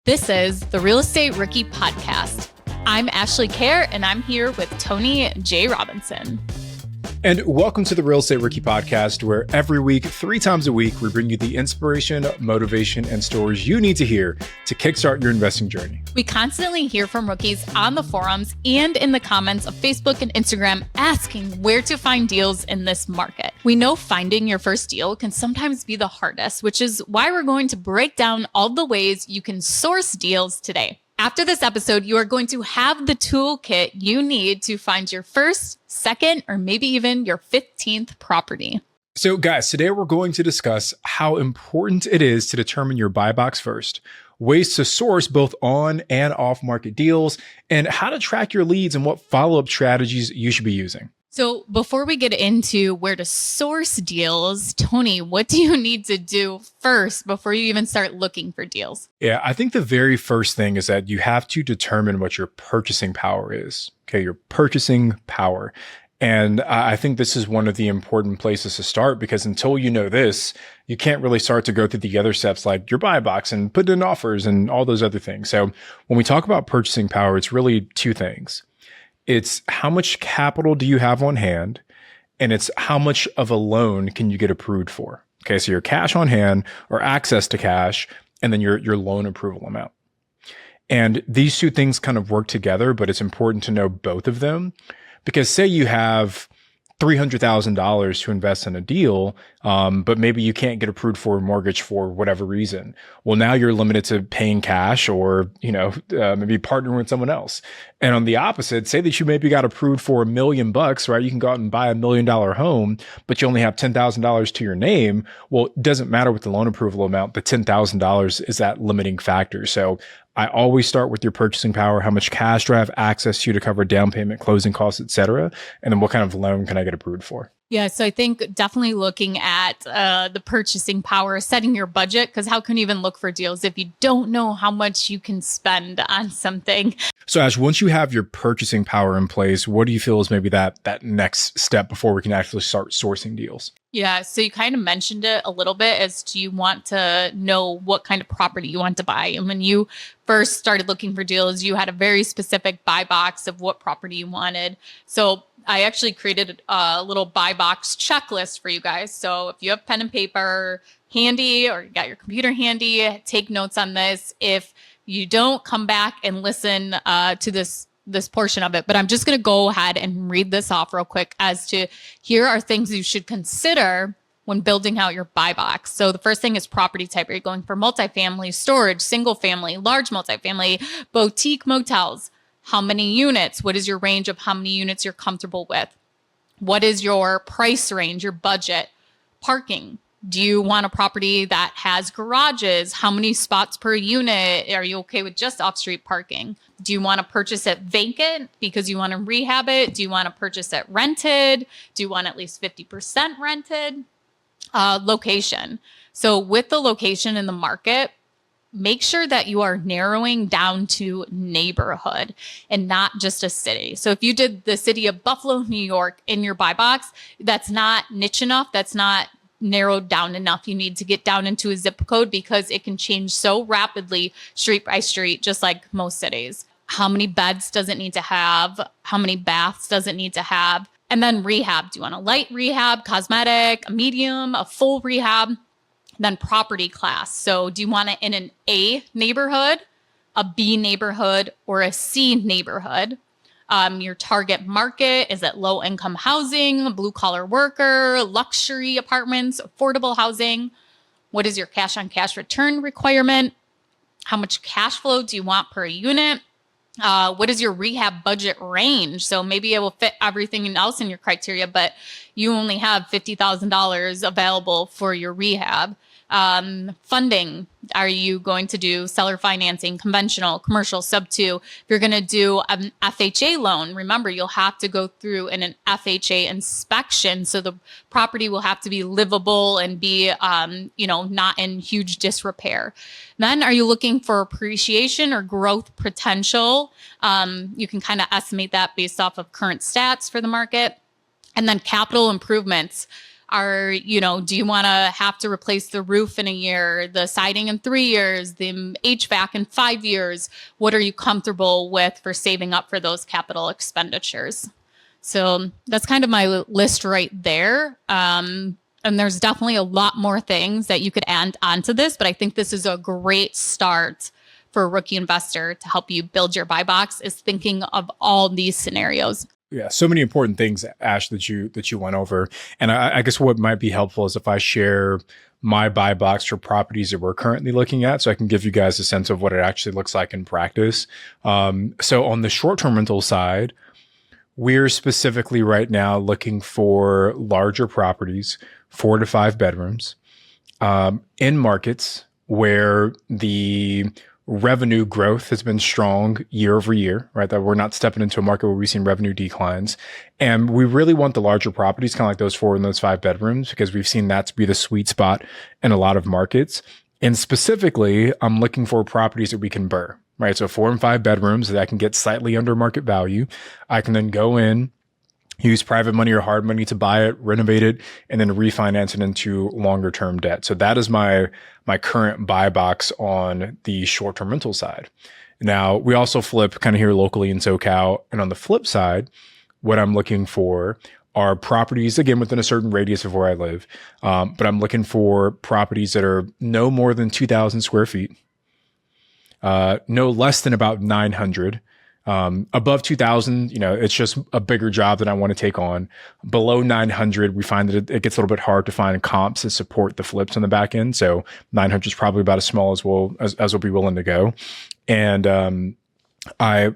This is the Real Estate Rookie Podcast. I'm Ashley Kerr, and I'm here with Tony J. Robinson. And welcome to the Real Estate Rookie Podcast, where every week, 3 times a week, we bring you the inspiration, motivation, and stories you need to hear to kickstart your investing journey. We constantly hear from rookies on the forums and in the comments of Facebook and Instagram asking where to find deals in this market. We know finding your first deal can sometimes be the hardest, which is why we're going to break down all the ways you can source deals today. After this episode, you are going to have the toolkit you need to find your first, second, or maybe even your 15th property. So guys, today we're going to discuss how important it is to determine your buy box first, ways to source both on and off market deals, and how to track your leads and what follow-up strategies you should be using. So before we get into where to source deals, Tony, what do you need to do first before you even start looking for deals? Yeah, I think the very first thing is that you have to determine what your purchasing power is. Okay, your purchasing power. And I think this is one of the important places to start, because until you know this, you can't really start to go through the other steps like your buy box and put in offers and all those other things. So when we talk about purchasing power, it's really 2 things. It's how much capital do you have on hand, and it's how much of a loan can you get approved for. Okay, so your cash on hand or access to cash, and then your loan approval amount. And these 2 things kind of work together, but it's important to know both of them, because say you have $300,000 to invest in a deal, but maybe you can't get approved for a mortgage for whatever reason. Well, now you're limited to paying cash or, maybe partnering with someone else. And on the opposite, say that you maybe got approved for $1 million, right? You can go out and buy $1 million home, but you only have $10,000 to your name. Well, it doesn't matter with the loan approval amount. The $10,000 is that limiting factor. So I always start with your purchasing power. How much cash do I have access to cover down payment, closing costs, et cetera? And then what kind of loan can I get approved for? Yeah, so I think definitely looking at the purchasing power, setting your budget, because how can you even look for deals if you don't know how much you can spend on something? So Ash, once you have your purchasing power in place, what do you feel is maybe that next step before we can actually start sourcing deals? Yeah, so you kind of mentioned it a little bit as to you want to know what kind of property you want to buy. And when you first started looking for deals, you had a very specific buy box of what property you wanted. So I actually created a little buy box checklist for you guys. So if you have pen and paper handy or you got your computer handy, take notes on this. If you don't, come back and listen to this portion of it. But I'm just going to go ahead and read this off real quick as to here are things you should consider when building out your buy box. So the first thing is property type. Are you going for multifamily, storage, single family, large multifamily, boutique motels? How many units? What is your range of how many units you're comfortable with? What is your price range, your budget? Parking. Do you want a property that has garages? How many spots per unit? Are you okay with just off-street parking? Do you want to purchase it vacant because you want to rehab it? Do you want to purchase it rented? Do you want at least 50% rented? Location. So with the location in the market, make sure that you are narrowing down to neighborhood and not just a city. So if you did the city of Buffalo, New York in your buy box, that's not niche enough. That's not narrowed down enough. You need to get down into a zip code because it can change so rapidly street by street, just like most cities. How many beds does it need to have? How many baths does it need to have? And then rehab. Do you want a light rehab, cosmetic, a medium, a full rehab? Then property class. So do you want it in an A neighborhood, a B neighborhood, or a C neighborhood? Your target market, is it low income housing, blue collar worker, luxury apartments, affordable housing? What is your cash on cash return requirement? How much cash flow do you want per unit? What is your rehab budget range? So maybe it will fit everything else in your criteria, but you only have $50,000 available for your rehab. Funding. Are you going to do seller financing, conventional, commercial, sub 2? If you're going to do an FHA loan, remember you'll have to go through an FHA inspection. So the property will have to be livable and be, not in huge disrepair. Then are you looking for appreciation or growth potential? You can kind of estimate that based off of current stats for the market. And then capital improvements. Do you want to have to replace the roof in a year, the siding in 3 years, the HVAC in 5 years? What are you comfortable with for saving up for those capital expenditures? So that's kind of my list right there. And there's definitely a lot more things that you could add onto this, but I think this is a great start for a rookie investor to help you build your buy box, is thinking of all these scenarios. Yeah, so many important things, Ash, that you went over. And I guess what might be helpful is if I share my buy box for properties that we're currently looking at, so I can give you guys a sense of what it actually looks like in practice. So on the short-term rental side, we're specifically right now looking for larger properties, 4 to 5 bedrooms, in markets where the revenue growth has been strong year over year, right? That we're not stepping into a market where we've seen revenue declines. And we really want the larger properties, kind of like those 4 and those 5 bedrooms, because we've seen that to be the sweet spot in a lot of markets. And specifically, I'm looking for properties that we can BRRRR, right? So 4 and 5 bedrooms that I can get slightly under market value. I can then go in, use private money or hard money to buy it, renovate it, and then refinance it into longer term debt. So that is my current buy box on the short term rental side. Now, we also flip kind of here locally in SoCal. And on the flip side, what I'm looking for are properties, again, within a certain radius of where I live. But I'm looking for properties that are no more than 2,000 square feet, no less than about 900. Above 2000, it's just a bigger job that I want to take on. Below 900, we find that it gets a little bit hard to find comps that support the flips on the back end. So 900 is probably about as small as we'll be willing to go. And, I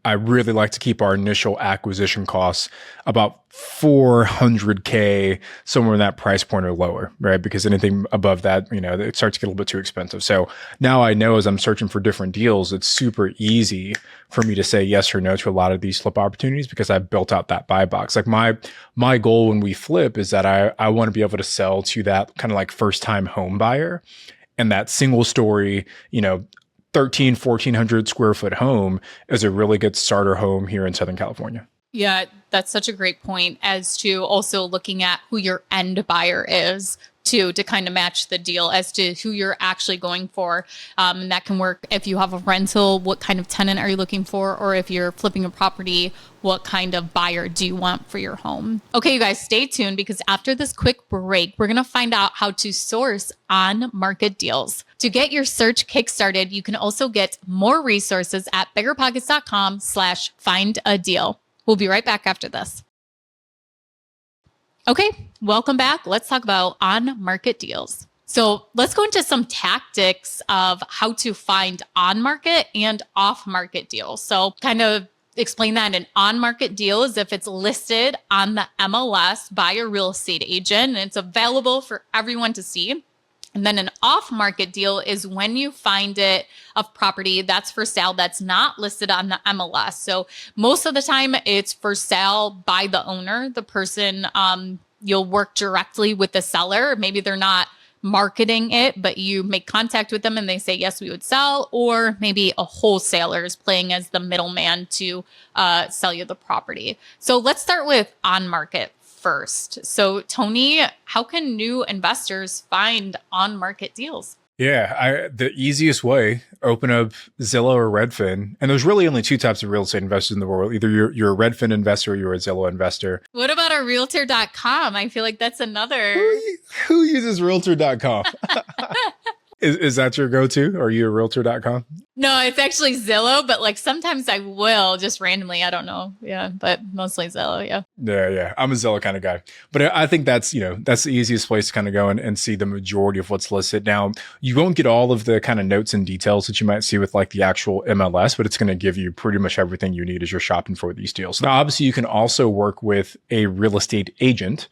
really like to keep our initial acquisition costs about $400K, somewhere in that price point or lower, right? Because anything above that, it starts to get a little bit too expensive. So now I know as I'm searching for different deals, it's super easy for me to say yes or no to a lot of these flip opportunities because I built out that buy box. Like my goal when we flip is that I want to be able to sell to that kind of like first time home buyer, and that single story, 1,400 square foot home is a really good starter home here in Southern California. Yeah, that's such a great point, as to also looking at who your end buyer is too, to kind of match the deal as to who you're actually going for. And that can work if you have a rental, what kind of tenant are you looking for? Or if you're flipping a property, what kind of buyer do you want for your home? Okay, you guys, stay tuned, because after this quick break, we're going to find out how to source on market deals. To get your search kickstarted, you can also get more resources at biggerpockets.com/find a deal. We'll be right back after this. Okay, welcome back. Let's talk about on-market deals. So let's go into some tactics of how to find on-market and off-market deals. So kind of explain that. An on-market deal is if it's listed on the MLS by a real estate agent and it's available for everyone to see. And then an off-market deal is when you find it a property that's for sale that's not listed on the MLS. So most of the time it's for sale by the owner, the person. You'll work directly with the seller. Maybe they're not marketing it, but you make contact with them and they say, yes, we would sell. Or maybe a wholesaler is playing as the middleman to sell you the property. So let's start with on-market first. So Tony, how can new investors find on-market deals? Yeah, the easiest way, open up Zillow or Redfin. And there's really only 2 types of real estate investors in the world. Either you're a Redfin investor or you're a Zillow investor. What about a realtor.com? I feel like that's another. Who uses realtor.com? Is that your go-to? Are you a realtor.com? No, it's actually Zillow, but like sometimes I will just randomly. I don't know. Yeah, but mostly Zillow. Yeah. Yeah. I'm a Zillow kind of guy. But I think that's the easiest place to kind of go and see the majority of what's listed. Now, you won't get all of the kind of notes and details that you might see with like the actual MLS, but it's going to give you pretty much everything you need as you're shopping for these deals. Now, obviously, you can also work with a real estate agent,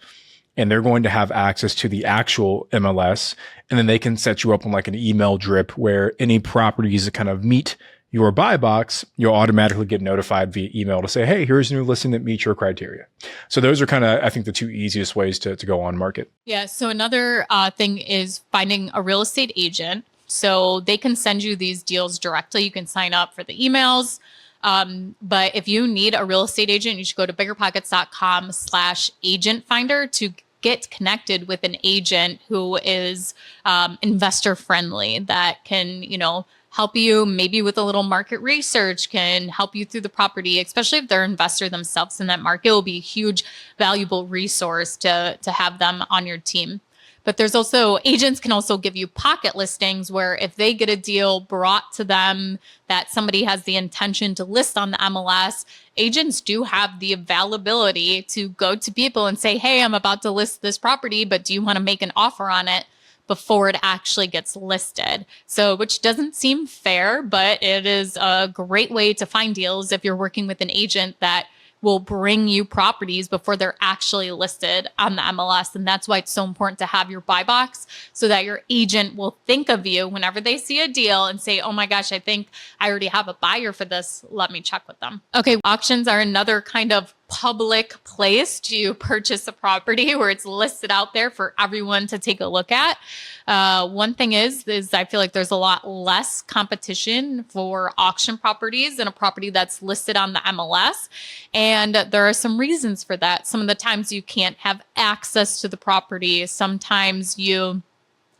and they're going to have access to the actual MLS, and then they can set you up on like an email drip where any properties that kind of meet your buy box, you'll automatically get notified via email to say, hey, here's a new listing that meets your criteria. So those are kind of, I think, the 2 easiest ways to go on market. Yeah. So another thing is finding a real estate agent. So they can send you these deals directly. You can sign up for the emails. But if you need a real estate agent, you should go to biggerpockets.com/agent finder to get connected with an agent who is investor friendly, that can, help you maybe with a little market research, can help you through the property, especially if they're an investor themselves in that market. It will be a huge, valuable resource to have them on your team. But there's also, agents can also give you pocket listings where if they get a deal brought to them that somebody has the intention to list on the MLS, agents do have the availability to go to people and say, hey, I'm about to list this property, but do you want to make an offer on it before it actually gets listed? So, which doesn't seem fair, but it is a great way to find deals if you're working with an agent that will bring you properties before they're actually listed on the MLS. And that's why it's so important to have your buy box, so that your agent will think of you whenever they see a deal and say, oh my gosh, I think I already have a buyer for this. Let me check with them. Okay, auctions are another kind of public place to purchase a property where it's listed out there for everyone to take a look at. One thing is I feel like there's a lot less competition for auction properties than a property that's listed on the MLS. And there are some reasons for that. Some of the times you can't have access to the property. Sometimes you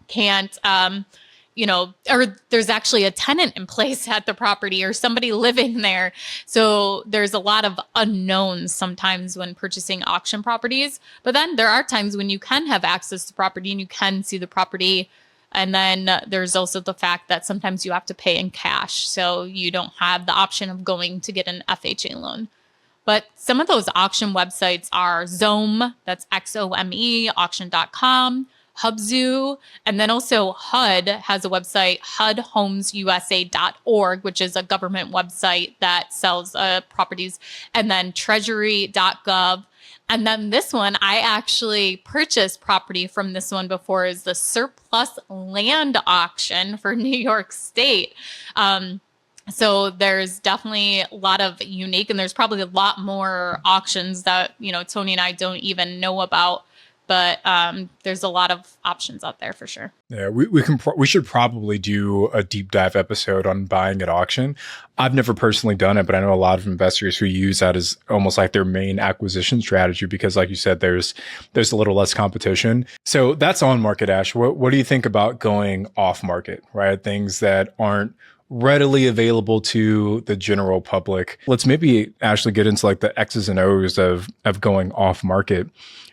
can't, or there's actually a tenant in place at the property or somebody living there. So there's a lot of unknowns sometimes when purchasing auction properties. But then there are times when you can have access to property and you can see the property. And then there's also the fact that sometimes you have to pay in cash. So you don't have the option of going to get an FHA loan. But some of those auction websites are Xome, that's XOME, auction.com, Hubzu, and then also HUD has a website, HUDhomesusa.org, which is a government website that sells properties, and then treasury.gov. And then this one, I actually purchased property from this one before, is the surplus land auction for New York State. So there's definitely a lot of unique, and there's probably a lot more auctions that, Tony and I don't even know about. But there's a lot of options out there for sure. Yeah, we should probably do a deep dive episode on buying at auction. I've never personally done it, but I know a lot of investors who use that as almost like their main acquisition strategy because, like you said, there's a little less competition. So that's on market, Ash. What do you think about going off market, right? Things that aren't readily available to the general public. Let's maybe actually get into like the X's and O's of going off market.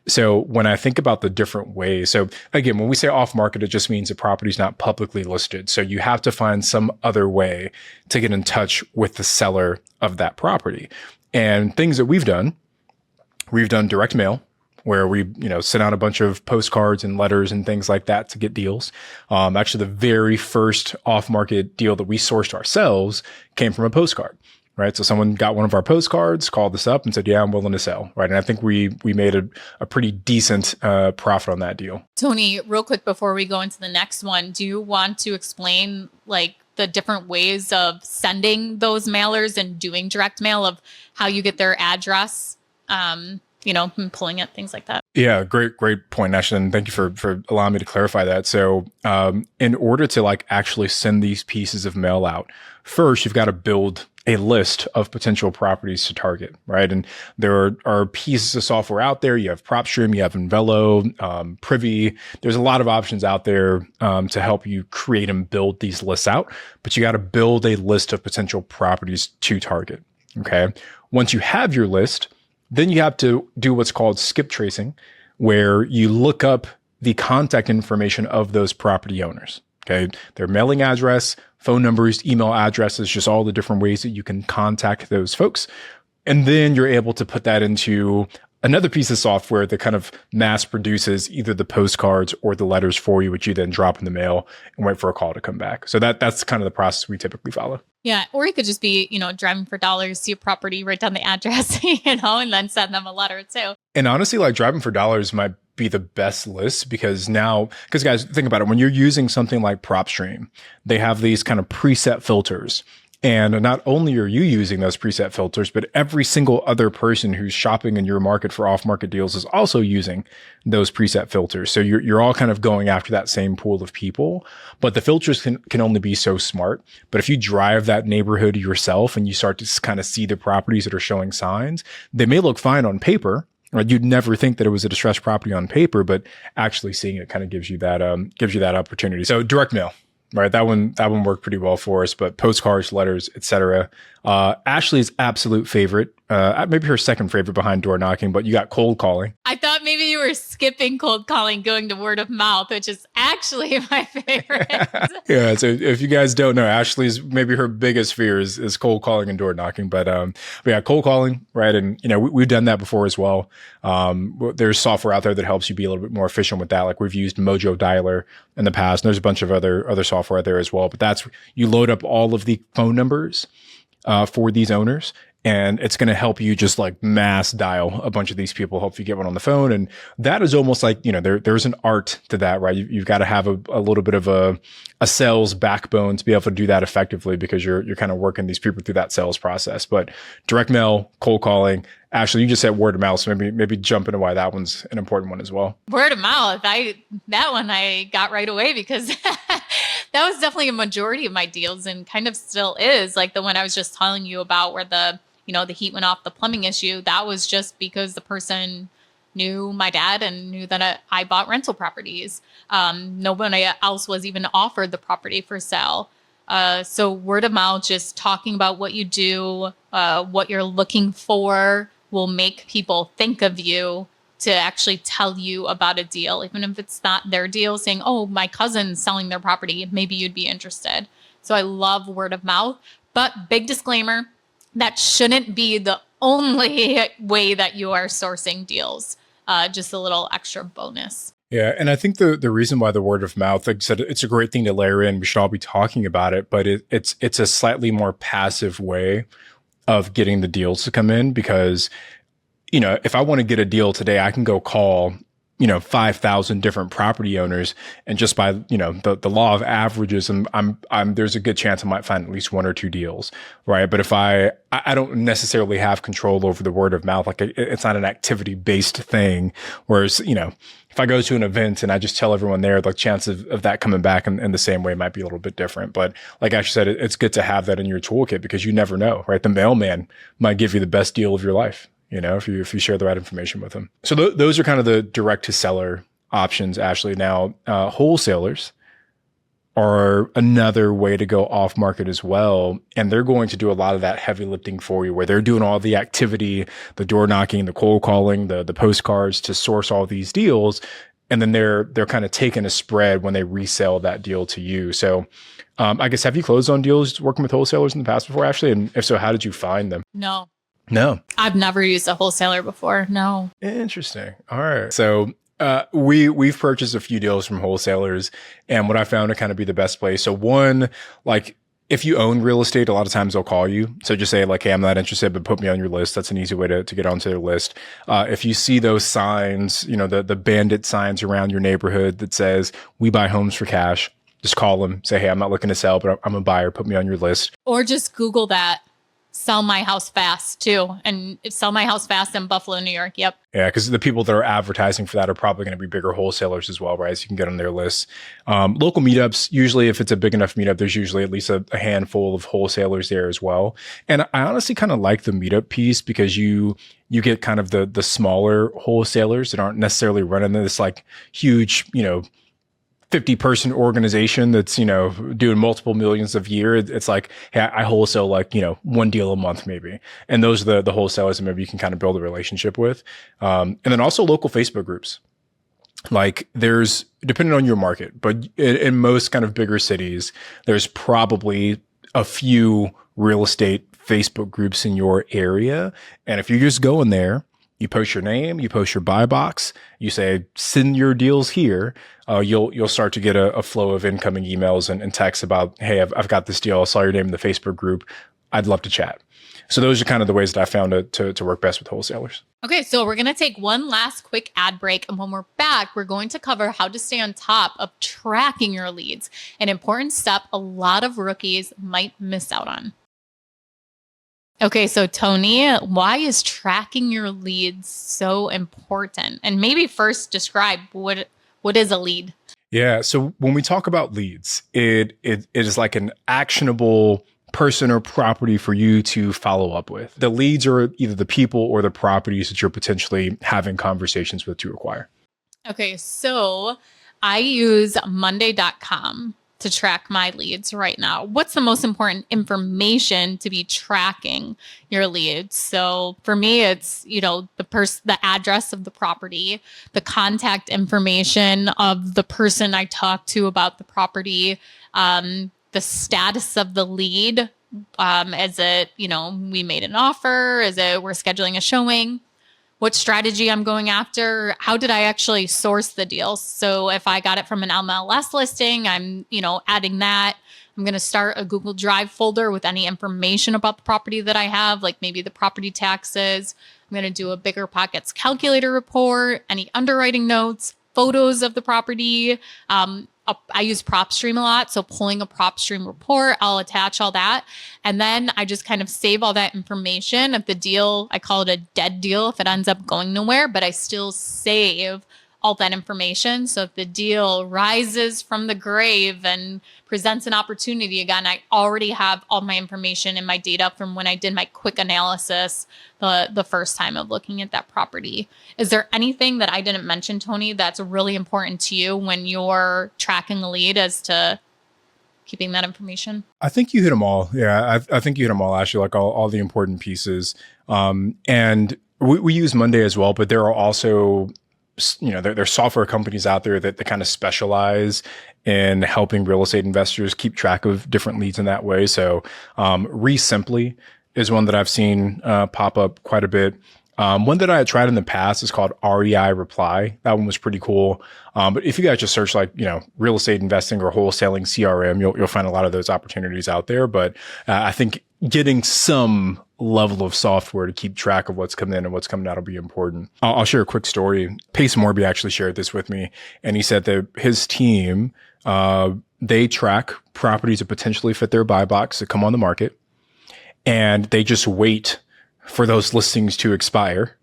So when I think about the different ways, so again, when we say off market, it just means the property is not publicly listed. So you have to find some other way to get in touch with the seller of that property. And things that we've done direct mail, where we, sent out a bunch of postcards and letters and things like that to get deals. Actually, the very first off-market deal that we sourced ourselves came from a postcard, right? So someone got one of our postcards, called us up and said, yeah, I'm willing to sell, right? And I think we made a pretty decent profit on that deal. Tony, real quick before we go into the next one, do you want to explain like the different ways of sending those mailers and doing direct mail, of how you get their address? And pulling it, things like that. Yeah, great point, Ash. And thank you for allowing me to clarify that. So in order to like actually send these pieces of mail out, first, you've got to build a list of potential properties to target, right? And there are pieces of software out there. You have PropStream, you have Envelo, Privy. There's a lot of options out there to help you create and build these lists out, but you got to build a list of potential properties to target, okay? Once you have your list, then you have to do what's called skip tracing, where you look up the contact information of those property owners. Okay. Their mailing address, phone numbers, email addresses, just all the different ways that you can contact those folks. And then you're able to put that into another piece of software that kind of mass produces either the postcards or the letters for you, which you then drop in the mail and wait for a call to come back. So that's kind of the process we typically follow. Yeah. Or you could just be, driving for dollars, see a property, write down the address, and then send them a letter too. And honestly, like driving for dollars might be the best list because guys, think about it. When you're using something like PropStream, they have these kind of preset filters. And not only are you using those preset filters, but every single other person who's shopping in your market for off-market deals is also using those preset filters. So you're all kind of going after that same pool of people, but the filters can only be so smart. But if you drive that neighborhood yourself and you start to kind of see the properties that are showing signs, they may look fine on paper, Right? You'd never think that it was a distressed property on paper, but actually seeing it kind of gives you that opportunity. So direct mail, right? That one worked pretty well for us, but postcards, letters, etc. Ashley's absolute favorite, maybe her second favorite behind door knocking, but you got cold calling. I thought maybe you were skipping cold calling, going to word of mouth, which is actually my favorite. Yeah. So if you guys don't know, Ashley's maybe her biggest fear is cold calling and door knocking, but yeah, cold calling, right? And we've done that before as well. There's software out there that helps you be a little bit more efficient with that. Like we've used Mojo Dialer in the past. And there's a bunch of other software out there as well, but that's you load up all of the phone numbers for these owners. And it's going to help you just like mass dial a bunch of these people, help you get one on the phone. And that is almost like, there's an art to that, right? You've got to have a little bit of a sales backbone to be able to do that effectively because you're kind of working these people through that sales process. But direct mail, cold calling, Ashley, you just said word of mouth. So maybe jump into why that one's an important one as well. Word of mouth. That one I got right away because that was definitely a majority of my deals and kind of still is. Like the one I was just telling you about where the heat went off, the plumbing issue, that was just because the person knew my dad and knew that I bought rental properties. Nobody else was even offered the property for sale. So word of mouth, just talking about what you do, what you're looking for will make people think of you to actually tell you about a deal, even if it's not their deal, saying, oh, my cousin's selling their property, maybe you'd be interested. So I love word of mouth, but big disclaimer, that shouldn't be the only way that you are sourcing deals. Just a little extra bonus. Yeah. And I think the reason why the word of mouth, like I said, it's a great thing to layer in. We should all be talking about it, but it's a slightly more passive way of getting the deals to come in because, if I want to get a deal today, I can go call 5,000 different property owners. And just by, the law of averages, there's a good chance I might find at least one or two deals. Right. But if I don't necessarily have control over the word of mouth, like it's not an activity based thing. Whereas, if I go to an event and I just tell everyone there, the chance of that coming back in the same way might be a little bit different. But like Ash said, it's good to have that in your toolkit because you never know, right? The mailman might give you the best deal of your life. If you share the right information with them. So those are kind of the direct to seller options, Ashley. Now, wholesalers are another way to go off market as well. And they're going to do a lot of that heavy lifting for you where they're doing all the activity, the door knocking, the cold calling, the postcards to source all these deals. And then they're kind of taking a spread when they resell that deal to you. So I guess, have you closed on deals working with wholesalers in the past before, Ashley? And if so, how did you find them? No. I've never used a wholesaler before. No. Interesting. All right. So we've purchased a few deals from wholesalers, and what I found to kind of be the best place. So one, like if you own real estate, a lot of times they'll call you. So just say like, hey, I'm not interested, but put me on your list. That's an easy way to get onto their list. If you see those signs, the bandit signs around your neighborhood that says we buy homes for cash, just call them, say, hey, I'm not looking to sell, but I'm a buyer. Put me on your list. Or just Google that. Sell my house fast too. And sell my house fast in Buffalo, New York. Yep. Yeah. Because the people that are advertising for that are probably going to be bigger wholesalers as well, right? So you can get on their list. Local meetups, usually if it's a big enough meetup, there's usually at least a handful of wholesalers there as well. And I honestly kind of like the meetup piece because you get kind of the smaller wholesalers that aren't necessarily running this like huge, 50-person organization that's, doing multiple millions a year. It's like, hey, I wholesale like, one deal a month maybe. And those are the wholesalers that maybe you can kind of build a relationship with. And then also local Facebook groups. Like there's, depending on your market, but in most kind of bigger cities, there's probably a few real estate Facebook groups in your area. And if you just go in there, you post your name, you post your buy box, you say, send your deals here. You'll start to get a flow of incoming emails and texts about, hey, I've got this deal. I saw your name in the Facebook group. I'd love to chat. So those are kind of the ways that I found it to work best with wholesalers. Okay, so we're going to take one last quick ad break. And when we're back, we're going to cover how to stay on top of tracking your leads, an important step a lot of rookies might miss out on. Okay, so Tony, why is tracking your leads so important? And maybe first describe what is a lead? Yeah, so when we talk about leads, it is like an actionable person or property for you to follow up with. The leads are either the people or the properties that you're potentially having conversations with to acquire. Okay, so I use Monday.com to track my leads right now. What's the most important information to be tracking your leads? So for me, it's, the address of the property, the contact information of the person I talked to about the property, the status of the lead. Is it, we made an offer? Is it we're scheduling a showing? What strategy I'm going after? How did I actually source the deal? So if I got it from an MLS listing, I'm, adding that. I'm going to start a Google Drive folder with any information about the property that I have, like maybe the property taxes. I'm going to do a BiggerPockets calculator report, any underwriting notes, photos of the property. I use PropStream a lot. So pulling a PropStream report, I'll attach all that. And then I just kind of save all that information of the deal. I call it a dead deal if it ends up going nowhere, but I still save all that information. So if the deal rises from the grave and presents an opportunity again, I already have all my information in my data from when I did my quick analysis the first time of looking at that property. Is there anything that I didn't mention, Tony, that's really important to you when you're tracking a lead as to keeping that information? I think you hit them all. Yeah, I think you hit them all, Ashley, like all the important pieces. And we use Monday as well, but there are also there's software companies out there that kind of specialize in helping real estate investors keep track of different leads in that way. So Simply is one that I've seen pop up quite a bit. One that I had tried in the past is called REI Reply. That one was pretty cool. But if you guys just search real estate investing or wholesaling CRM, you'll find a lot of those opportunities out there. But I think getting some level of software to keep track of what's coming in and what's coming out will be important. I'll share a quick story. Pace Morby actually shared this with me, and he said that his team, they track properties that potentially fit their buy box that come on the market, and they just wait for those listings to expire.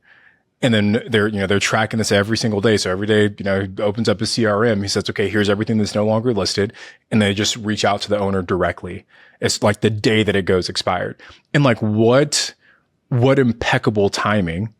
And then they're tracking this every single day. So every day, he opens up his CRM. He says, okay, here's everything that's no longer listed. And they just reach out to the owner directly. It's like the day that it goes expired. And what impeccable timing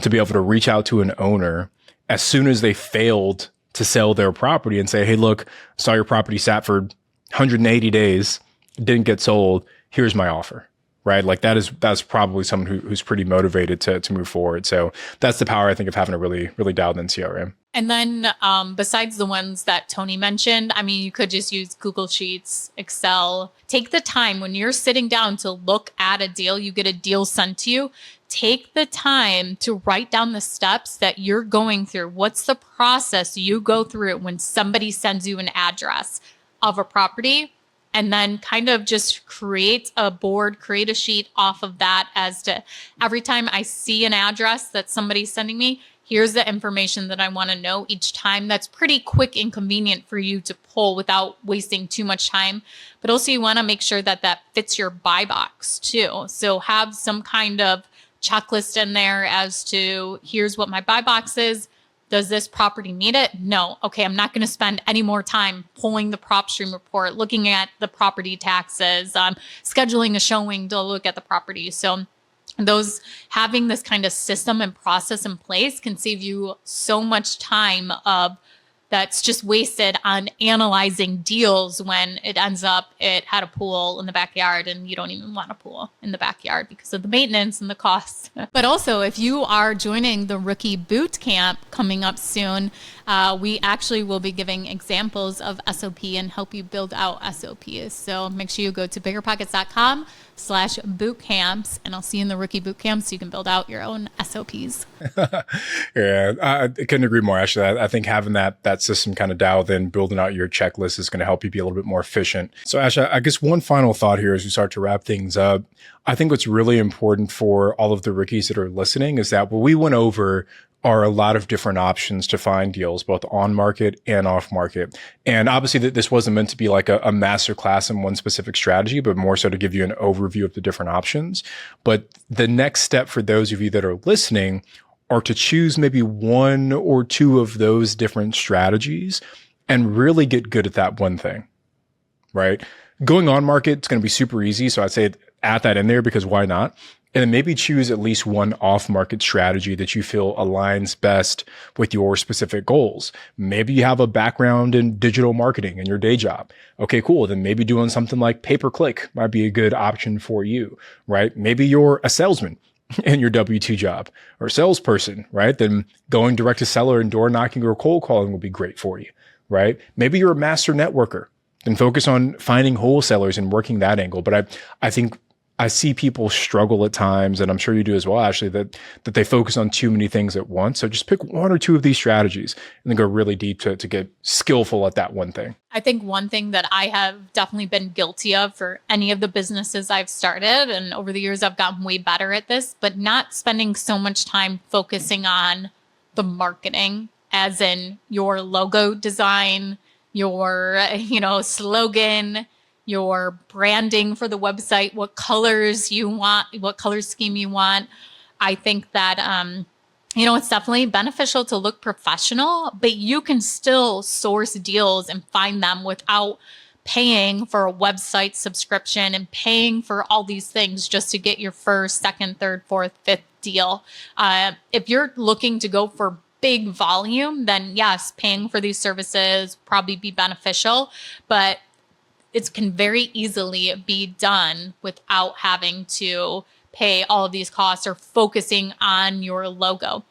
to be able to reach out to an owner as soon as they failed to sell their property and say, hey, look, saw your property sat for 180 days, didn't get sold. Here's my offer. Right? That's probably someone who's pretty motivated to move forward. So that's the power, I think, of having a really, really dialed in CRM. And then besides the ones that Tony mentioned, I mean, you could just use Google Sheets, Excel. Take the time when you're sitting down to look at a deal, you get a deal sent to you. Take the time to write down the steps that you're going through. What's the process you go through when somebody sends you an address of a property? And then kind of just create a board, create a sheet off of that as to every time I see an address that somebody's sending me, here's the information that I want to know each time. That's pretty quick and convenient for you to pull without wasting too much time. But also you want to make sure that that fits your buy box too. So have some kind of checklist in there as to here's what my buy box is. Does this property need it? No. Okay, I'm not going to spend any more time pulling the PropStream report, looking at the property taxes, scheduling a showing to look at the property. So having this kind of system and process in place can save you so much time that's just wasted on analyzing deals when it ends up it had a pool in the backyard and you don't even want a pool in the backyard because of the maintenance and the costs. But also, if you are joining the Rookie Boot Camp coming up soon, we actually will be giving examples of SOP and help you build out SOPs. So make sure you go to biggerpockets.com/bootcamps, and I'll see you in the Rookie Boot Camp so you can build out your own SOPs. Yeah, I couldn't agree more, Ashley. I think having that system kind of dialed in, building out your checklist is going to help you be a little bit more efficient. So Ashley, I guess one final thought here as we start to wrap things up. I think what's really important for all of the rookies that are listening is that what we went over are a lot of different options to find deals, both on market and off market. And obviously that this wasn't meant to be like a master class in one specific strategy, but more so to give you an overview of the different options. But the next step for those of you that are listening are to choose maybe one or two of those different strategies and really get good at that one thing, right? Going on market, it's going to be super easy. So I'd say add that in there because why not? And then maybe choose at least one off-market strategy that you feel aligns best with your specific goals. Maybe you have a background in digital marketing in your day job. Okay, cool. Then maybe doing something like pay-per-click might be a good option for you, right? Maybe you're a salesman in your W-2 job or a salesperson, right? Then going direct to seller and door knocking or cold calling will be great for you, right? Maybe you're a master networker and focus on finding wholesalers and working that angle. But I think I see people struggle at times, and I'm sure you do as well, Ashley, that they focus on too many things at once. So just pick one or two of these strategies and then go really deep to get skillful at that one thing. I think one thing that I have definitely been guilty of for any of the businesses I've started, and over the years I've gotten way better at this, but not spending so much time focusing on the marketing, as in your logo design, your, slogan, your branding for the website, what colors you want, what color scheme you want. I think that, it's definitely beneficial to look professional, but you can still source deals and find them without paying for a website subscription and paying for all these things just to get your first, second, third, fourth, fifth deal. If you're looking to go for big volume, then yes, paying for these services probably be beneficial, but it can very easily be done without having to pay all of these costs or focusing on your logo.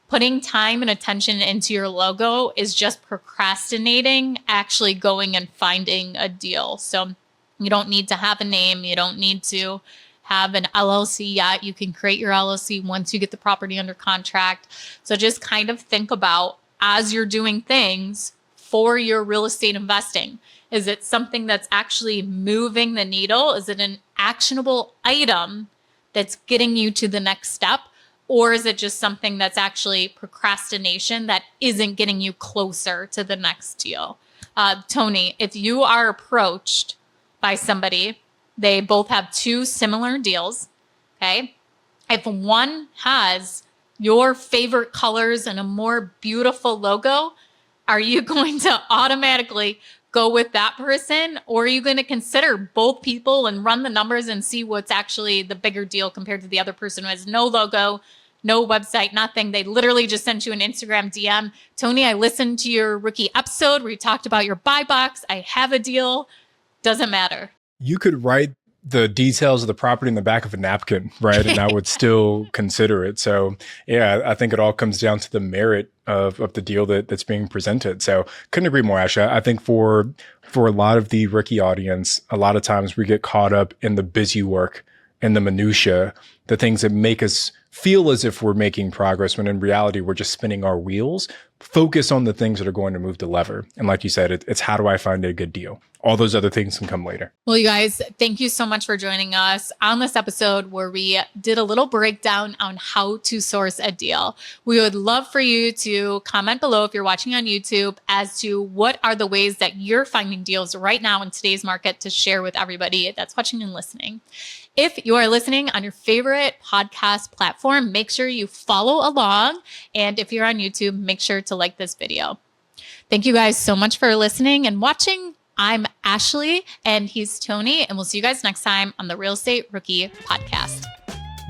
Putting time and attention into your logo is just procrastinating actually going and finding a deal. So you don't need to have a name. You don't need to have an LLC yet. You can create your LLC once you get the property under contract. So just kind of think about, as you're doing things for your real estate investing, is it something that's actually moving the needle? Is it an actionable item that's getting you to the next step? Or is it just something that's actually procrastination that isn't getting you closer to the next deal? Tony, if you are approached by somebody, they both have two similar deals, okay? If one has your favorite colors and a more beautiful logo, are you going to automatically go with that person? Or are you going to consider both people and run the numbers and see what's actually the bigger deal compared to the other person who has no logo, no website, nothing? They literally just sent you an Instagram DM. Tony, I listened to your rookie episode where you talked about your buy box. I have a deal. Doesn't matter. You could write the details of the property in the back of a napkin, right? And I would still consider it. So yeah, I think it all comes down to the merit of the deal that's being presented. So couldn't agree more, Asha. I think for a lot of the rookie audience, a lot of times we get caught up in the busy work and the minutia, the things that make us feel as if we're making progress, when in reality, we're just spinning our wheels. Focus on the things that are going to move the lever. And like you said, it's how do I find a good deal? All those other things can come later. Well, you guys, thank you so much for joining us on this episode where we did a little breakdown on how to source a deal. We would love for you to comment below if you're watching on YouTube as to what are the ways that you're finding deals right now in today's market to share with everybody that's watching and listening. If you are listening on your favorite podcast platform, make sure you follow along. And if you're on YouTube, make sure to like this video. Thank you guys so much for listening and watching. I'm Ashley and he's Tony, and we'll see you guys next time on the Real Estate Rookie Podcast.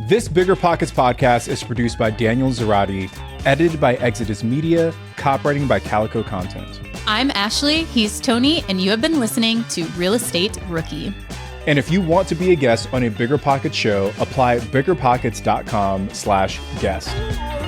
This BiggerPockets podcast is produced by Daniel Zarati, edited by Exodus Media, copywriting by Calico Content. I'm Ashley, he's Tony, and you have been listening to Real Estate Rookie. And if you want to be a guest on a BiggerPockets show, apply at biggerpockets.com/guest.